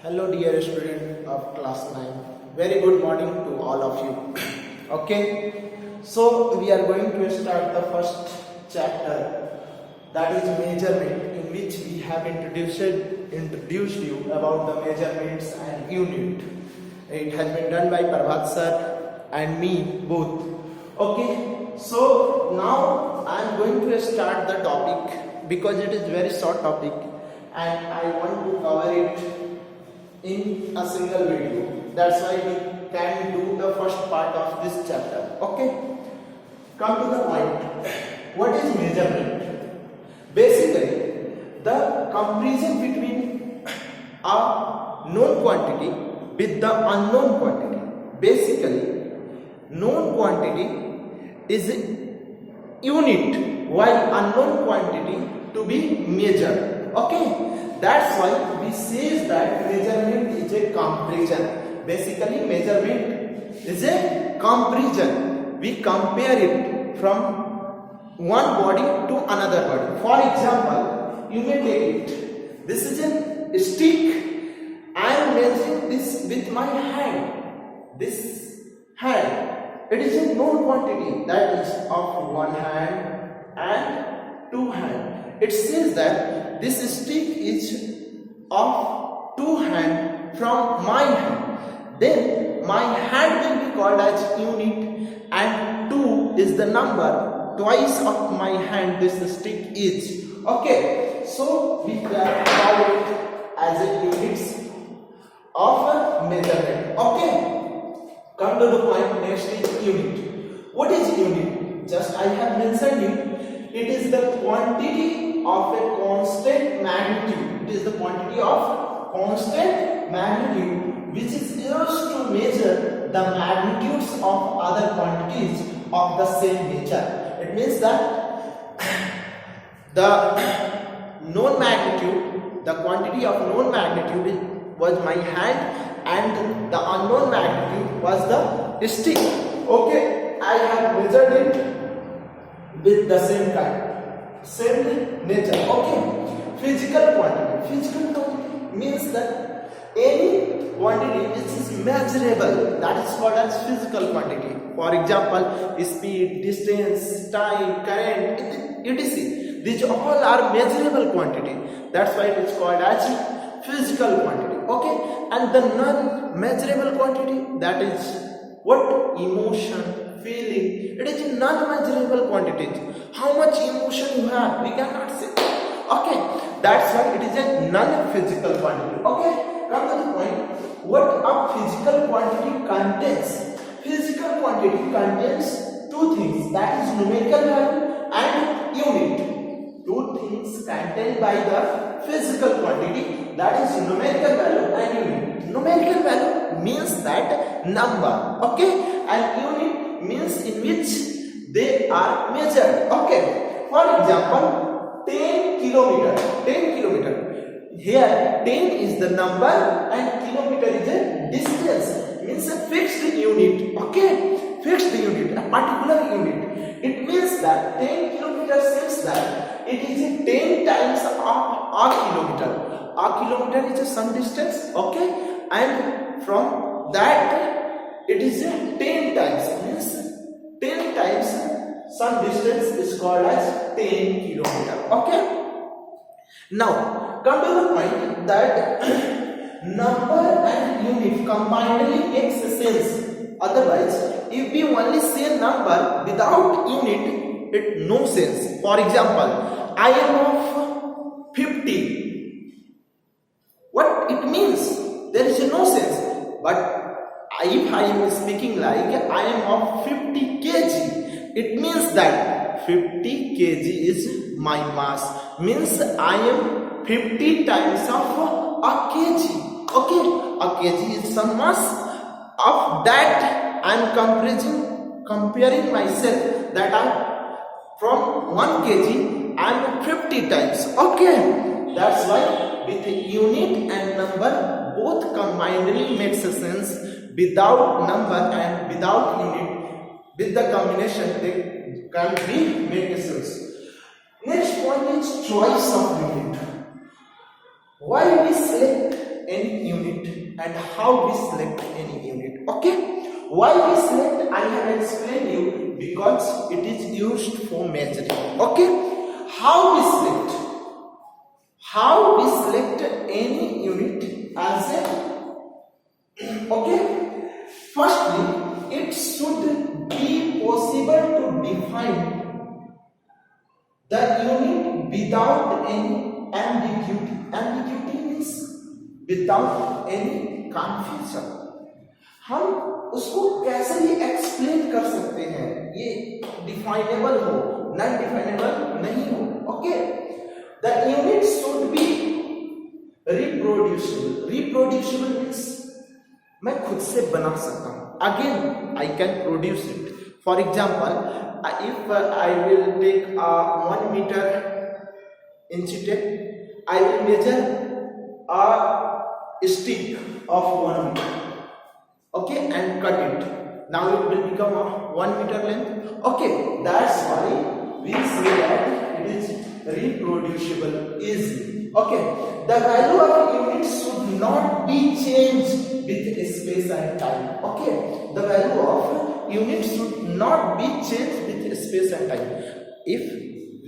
Hello dear student of class 9. Very good morning to all of you. Okay. So we are going to start the first chapter, that is measurement, in which we have introduced you about the measurements and unit. It has been done by Prabhat sir and me both. Okay. So now I am going to start the topic because it is very short topic and I want to cover it in a single video. That's why we can do the first part of this chapter. Okay, come to the point. What is measurement? Basically the comparison between a known quantity with the unknown quantity. Basically known quantity is unit while unknown quantity to be measured. Okay, that's why we say that measurement is a comparison. Basically measurement is a comparison. We compare it from one body to another body. For example, you may take it. This is a stick. I am measuring this with my hand. This hand. It is a known quantity, that is of one hand and two hand. It says that this stick is of two hand from my hand. Then my hand will be called as unit and 2 is the number twice of my hand this stick is. Okay, so we can call it as a units of a measurement. Okay, come to the point. Next is unit. What is unit? Just I have mentioned it. It is the quantity of a constant magnitude. It is the quantity of constant magnitude which is used to measure the magnitudes of other quantities of the same nature. It means that the known magnitude, the quantity of known magnitude was my hand and the unknown magnitude was the stick. Okay, I have measured it with the same kind, same nature. Okay, physical quantity. Physical quantity means that any quantity which is measurable, that is called as physical quantity. For example, speed, distance, time, current, etc. These all are measurable quantity. That's why it is called as physical quantity. Okay, and the non-measurable quantity, that is what? Emotion, feeling. It is non-measurable quantities. How much emotion you have, we cannot say. Okay, that's why it is a non-physical quantity. Okay, come to the point. What a physical quantity contains? Physical quantity contains two things, that is numerical value and unit. Two things contained by the physical quantity, that is numerical value and unit. Numerical value means that number. Okay, and unit means in which they are measured. Okay, for example, 10 kilometer. 10 kilometer. Here 10 is the number and kilometer is a distance. Means a fixed unit. Okay, fixed unit, a particular unit. It means that 10 kilometers says that it is 10 times of a kilometer. A kilometer is some distance. Okay, and from that it is 10 times. Means 10 times some distance is called as 10 kilometer. Okay. Now come to the point that number and unit combinedly makes sense. Otherwise, if we only say number without unit, it no sense. For example, I am of 50. What it means? There is no sense. But if I am speaking like I am of 50 kg, it means that 50 kg is my mass. Means I am 50 times of a kg. Okay, a kg is some mass. Of that I am comparing myself that I from 1 kg I am 50 times. Okay, that's why with unit and number both combinedly makes sense. Without number and without unit, with the combination they can be make sense. Next point is choice of unit. Why we select any unit? and how we select any unit. Okay, why we select, I have explained you, because it is used for measuring. Okay, how we select any unit as a, okay, firstly it should be possible to define the unit without any ambiguity. Ambiguity means without any confusion. हम उसको कैसे ही explain कर सकते हैं, ये definable हो, non definable नहीं हो. Okay, the unit should be reproducible. Reproducible means मैं खुद से बना सकता हूं. Again I can produce it. For example, if I will take a 1 meter inch tape, I will measure a stick of 1 meter, okay, and cut it. Now it will become a 1 meter length. Okay, that's why we say that it is reproducible easily. Okay, the value of a unit should not be changed with space and time. Okay, the value of unit should not be changed with space and time. If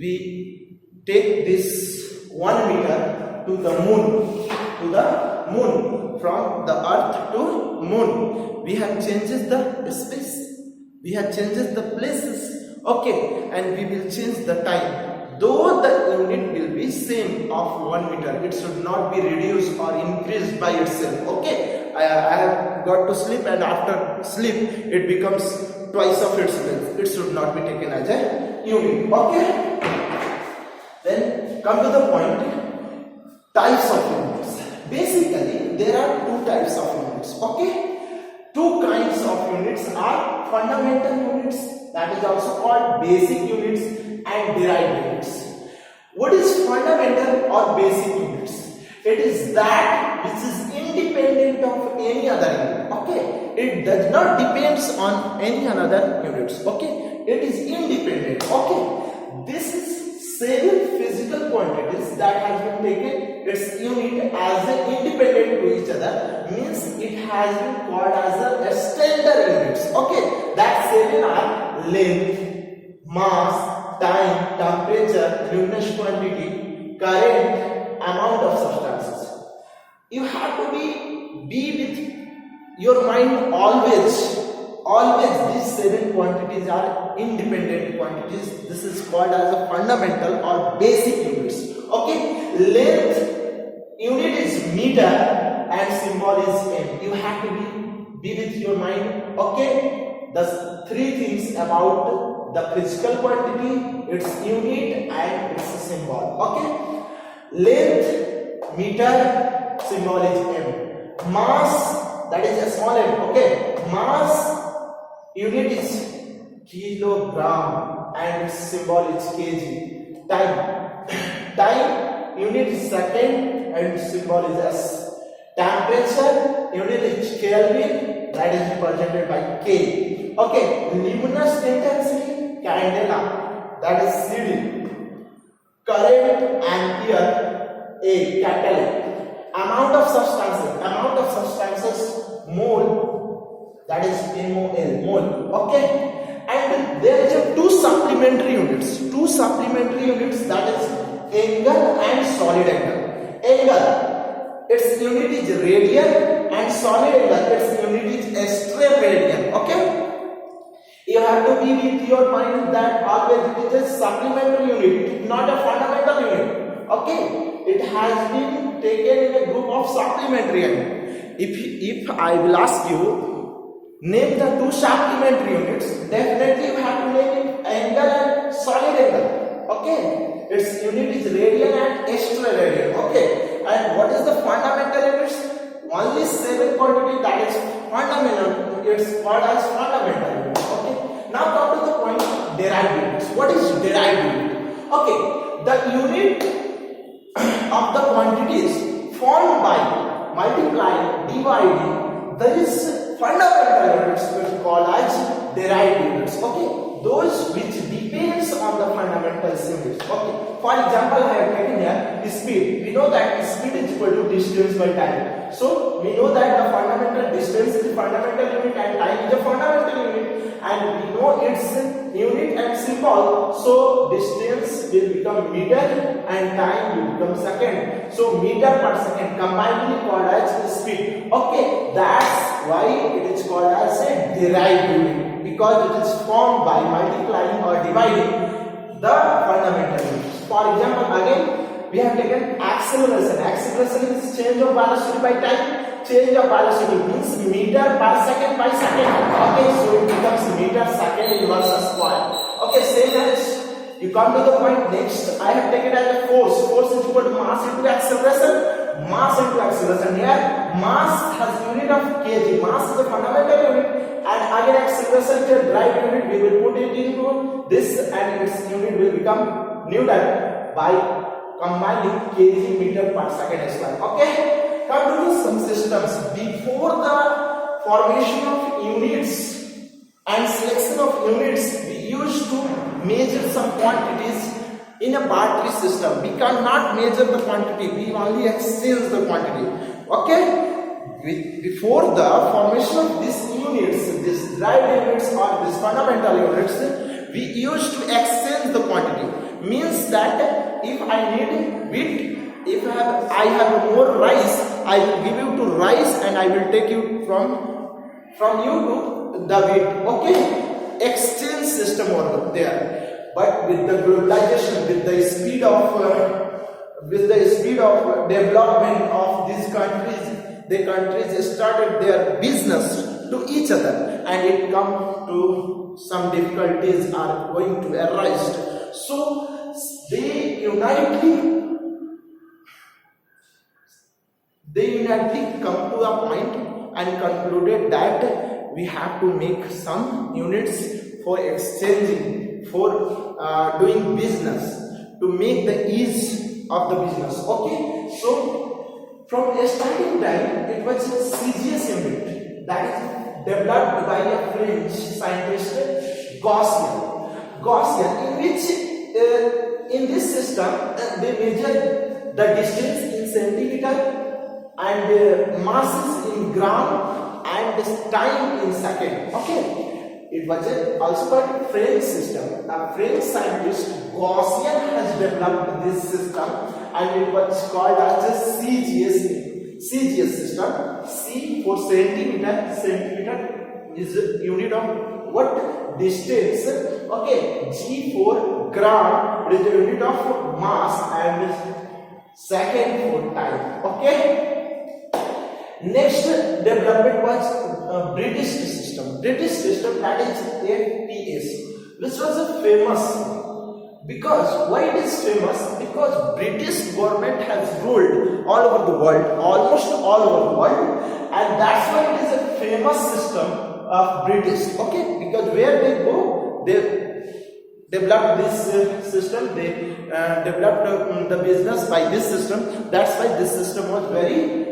we take this 1 meter to the moon, from the earth to moon, we have changes the space, we have changes the places. Okay, and we will change the time. Though the unit will be same of 1 meter, it should not be reduced or increased by itself. Okay, I have got to sleep, and after sleep it becomes twice of its length. It should not be taken as a unit. Okay, then come to the point, types of units. Basically there are two types of units. Okay, two kinds of units are fundamental units, that is also called basic units, and derived units. What is fundamental or basic units? It is that which is independent of any other unit. Okay, it does not depends on any another units. Okay, it is independent. Okay, this is several physical quantities that has been taken its unit as an independent to each other, means it has been called as a standard units. Okay, that seven are length, mass, time, temperature, luminous quantity, current, amount of substances. You have to be with your mind always. These seven quantities are independent quantities. This is called as a fundamental or basic units. Okay, length unit is meter and symbol is m. You have to be with your mind. Okay, the three things about the physical quantity, its unit and its symbol. Okay, length meter, symbol is m. Mass, that is a small m. Okay, mass unit is kilogram and its symbol is kg. Time unit is second and symbol is s. Temperature unit is Kelvin, that is represented by K. Okay, luminous intensity, candela, that is CD. Current, ampere, A, catalytic. Amount of substances, mole, that is MOL, mole. Okay, and there is two supplementary units, that is angle and solid angle. Angle, its unit is radian, and solid angle, its unit is extra-radian. Okay, you have to be with your mind that always it is a supplementary unit, not a fundamental unit. Okay, it has been taken in a group of supplementary units. If I will ask you, name the two supplementary units, definitely you have to name it angle and solid angle. Okay, its unit is radian and extra-radian. Okay, and what is the fundamental units? Only seven quantity, that is fundamental. It's called as fundamental units. Okay, now come to the point, derived units. What is derived unit? Okay, the unit of the quantities formed by multiplying, dividing, there is fundamental units which is called as derived units. Okay, those which depends on the fundamental units. Okay, for example, I have taken here speed. We know that speed is equal to distance by time. So we know that the fundamental distance is fundamental unit and time is a fundamental unit, and we know its unit and symbol. So distance will become meter and time will become second. So meter per second combinedly called as speed. Okay, that's why it is called as a derived unit, because it is formed by multiplying or dividing the fundamental units. For example, again we have taken acceleration. Acceleration is change of velocity by time. Change of velocity means meter per second by second. Okay, so it becomes meter second inverse square. Okay, same as you come to the point. Next, I have taken as a force. Force is equal to mass into acceleration. Mass into acceleration. Here, mass has unit of kg. Mass is a fundamental unit, and again acceleration is a derived unit. We will put it into this, and its unit will become Newton by combining kg meter per second square. Okay, come to some systems. Before the formation of units and selection of units, we used to measure some quantities in a battery system. We cannot measure the quantity, we only exchange the quantity. Okay, before the formation of these units, these derived units or these fundamental units, we used to exchange the quantity. Means that if I need wheat, if I have more rice, I will give you to rice and I will take you from you to the wheat. Okay, exchange system over there. But with the globalization, with the speed of development of these countries, the countries started their business to each other, and it come to some difficulties are going to arise. So they unitedly come to a point and concluded that we have to make some units for exchanging, for doing business, to make the ease of the business. Okay, so from a starting time it was a CGS unit that is developed by a French scientist Gaussian, in which in this system they measure the distance in centimeter and masses in gram and time in second. Okay, it was also called French system. A French scientist Gaussian has developed this system, and it was called as a CGS system. C for centimeter. Centimeter is a unit of what? Distance. Okay, G for gram, it is the unit of mass, and second for time. Okay, next development was British system. British system, that is FPS, which was a famous. Because why it is famous? Because British government has ruled all over the world, almost all over the world, and that's why it is a famous system of British. Okay, because where they go, they developed this system. They developed the business by this system. That's why this system was very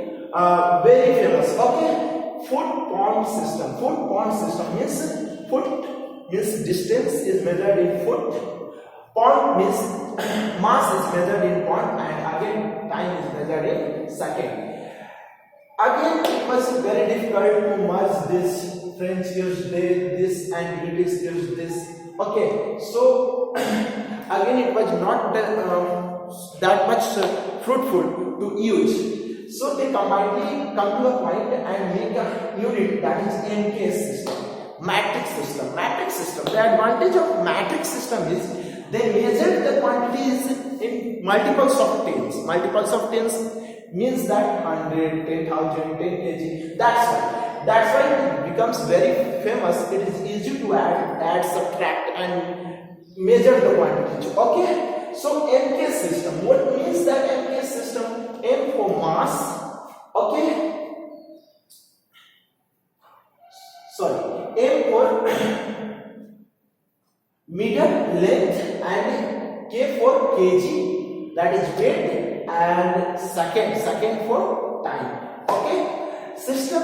famous. Okay, foot pound system. Foot pound system means foot means distance is measured in foot. Pound means mass is measured in pound, and again time is measured in second. Again, it was very difficult to merge this. French used this and British used this. Okay, so again it was not that much fruitful to use. So they combinedly come to a point and make a unit, that is MK system, matrix system. Matrix system. The advantage of matrix system is they measured the quantities in multiples of tens. Multiples of tens means that 100, 10,000, 10 kg. That's why it becomes very famous. It is easy to add, subtract, and measure the quantity. Okay. So MK system. What means that MK system? M for mass. Okay. Sorry. M for meter length, and K for kg, that is weight, and second for time. Okay, system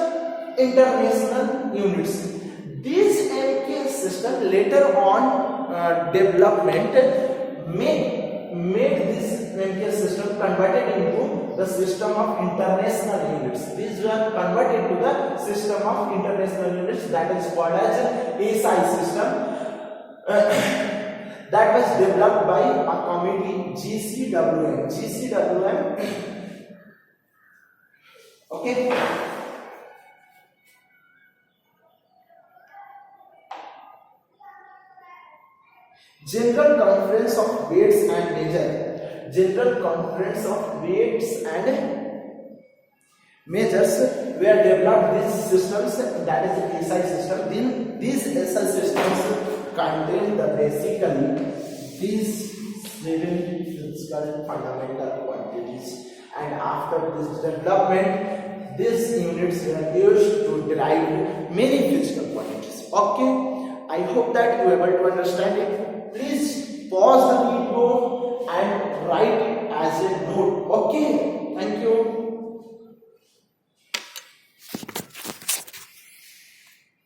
international units. These MK system later on development made this MKS system converted into the system of international units. These were converted to the system of international units, that is called as SI system. That was developed by a committee, GCWM. Okay. General Conference of Weights and Measures. General Conference of Weights and Measures were developed these systems, that is the SI system. Then these SI systems contain the basically these 7 physical fundamental quantities, and after this development these units were used to derive many physical quantities. Okay, I hope that you are able to understand it. Please pause the video and write it as a note. Okay.